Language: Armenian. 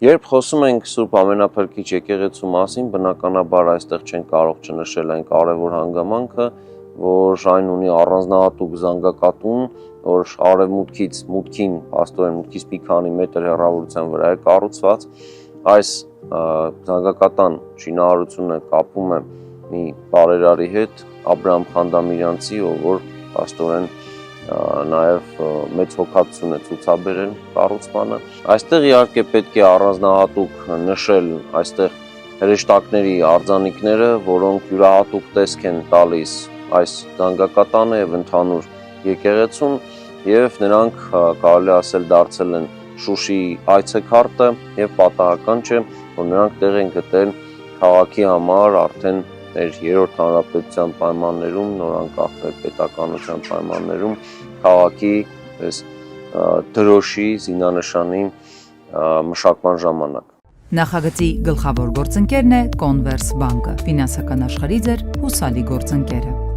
Երբ խոսում ենք Սուրբ Ամենափրկիչ եկեղեցու մասին, բնականաբար այստեղ չեն կարող չնշել այն կարևոր հանգամանքը, որ այն ունի առանձնահատուկ զանգակատուն, որ արևմուտքից մուտքին, աստորեն մուտքից մի քանի մետր հեռավորության վրա է կառուցված։ Այս զանգակատան շինարարությունը կապում է մի բարերարի հետ, Աբրահամ Խանդամիրյանցի, որ աստորեն նաև մեծ հոգատություն է ցուցաբերել կառուցմանը։ Այստեղ իհարկե պետք է առանձնահատուկ նշել այստեղ հրեշտակների արձանիկները, որոնք յուրահատուկ տեսք են տալիս այս զանգակատանը եւ ընդհանուր եկեղեցուն, եւ նրանք կարելի ասել դարձել են Շուշիի այցեքարտը եւ պատահական չէ, որ նրանք տեղ են գտել քաղաքի համար արդեն մեր երրորդ հանրապետության պայմաններում, նորանկախ պետականության պայմաններում քաղաքի դրոշի զինանշանի մշակման ժամանակ։ Նախագծի գլխավոր գործընկերն է Կոնվերս բանկը, ֆինանսական աշխարհի ձեր հուսալի գործընկերը։